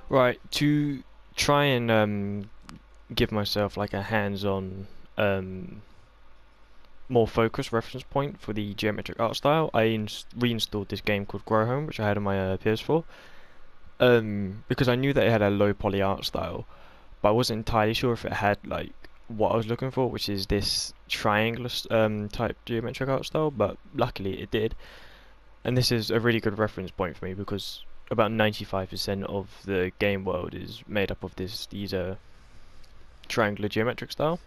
Right, to try and give myself like a hands-on, um, more focused reference point for the geometric art style, I reinstalled this game called Grow Home, which I had on my PS4, because I knew that it had a low poly art style, but I wasn't entirely sure if it had like what I was looking for, which is this triangular type geometric art style. But luckily it did, and this is a really good reference point for me because about 95% of the game world is made up of these triangular geometric style.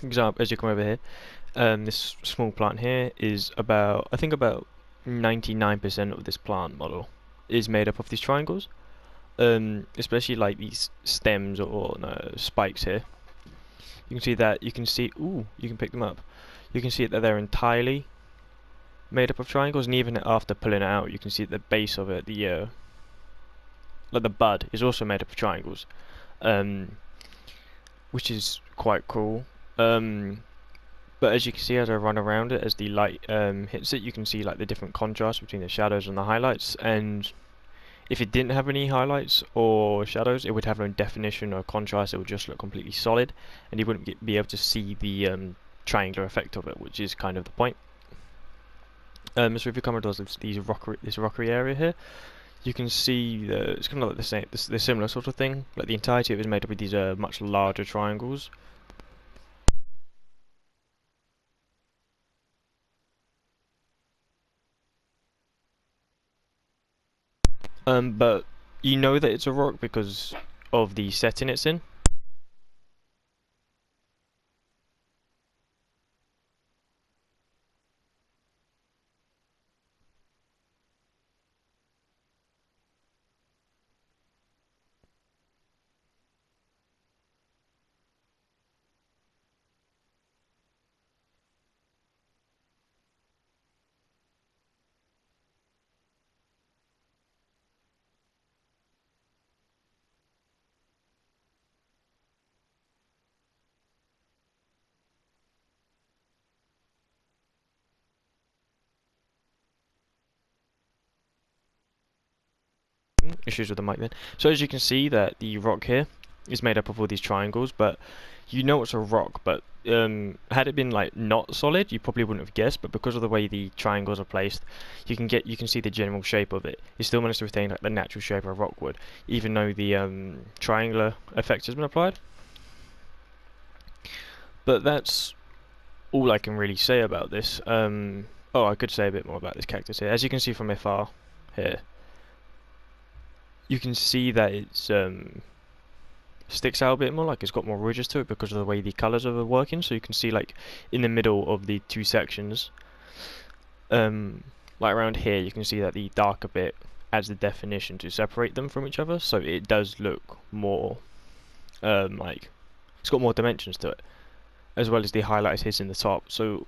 Example, as you come over here, this small plant here is about, I think about 99% of this plant model is made up of these triangles. Especially like these stems or no, spikes here. You can see that. You can see. Ooh, you can pick them up. You can see that they're entirely made up of triangles, and even after pulling it out, you can see at the base of it, like the bud is also made up of triangles, um, which is quite cool. Um, but as you can see, as I run around it, as the light hits it, you can see like the different contrast between the shadows and the highlights. And if it didn't have any highlights or shadows, it would have no definition or contrast. It would just look completely solid, and you wouldn't be able to see the triangular effect of it, which is kind of the point. So if you come across this rockery area here, you can see it's kind of like the similar sort of thing. Like the entirety of it is made up of these much larger triangles. But you know that it's a rock because of the setting it's in. Issues with the mic then. So as you can see that the rock here is made up of all these triangles, but you know it's a rock, but had it been like not solid, you probably wouldn't have guessed. But because of the way the triangles are placed, you can see the general shape of it. You still managed to retain like the natural shape of a rock would, even though the triangular effect has been applied. But that's all I can really say about this. Oh, I could say a bit more about this cactus here. As you can see from afar here, you can see that it's sticks out a bit more, like it's got more ridges to it because of the way the colours are working. So you can see like in the middle of the two sections, like around here, you can see that the darker bit adds the definition to separate them from each other. So it does look more like it's got more dimensions to it, as well as the highlights hitting the top. So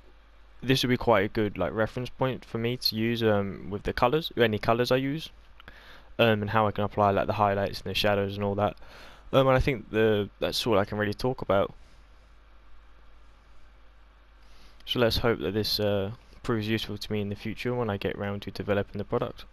this would be quite a good like reference point for me to use with the colours, any colours I use, and how I can apply like the highlights and the shadows and all that. And I think that's all I can really talk about. So let's hope that this proves useful to me in the future when I get round to developing the product.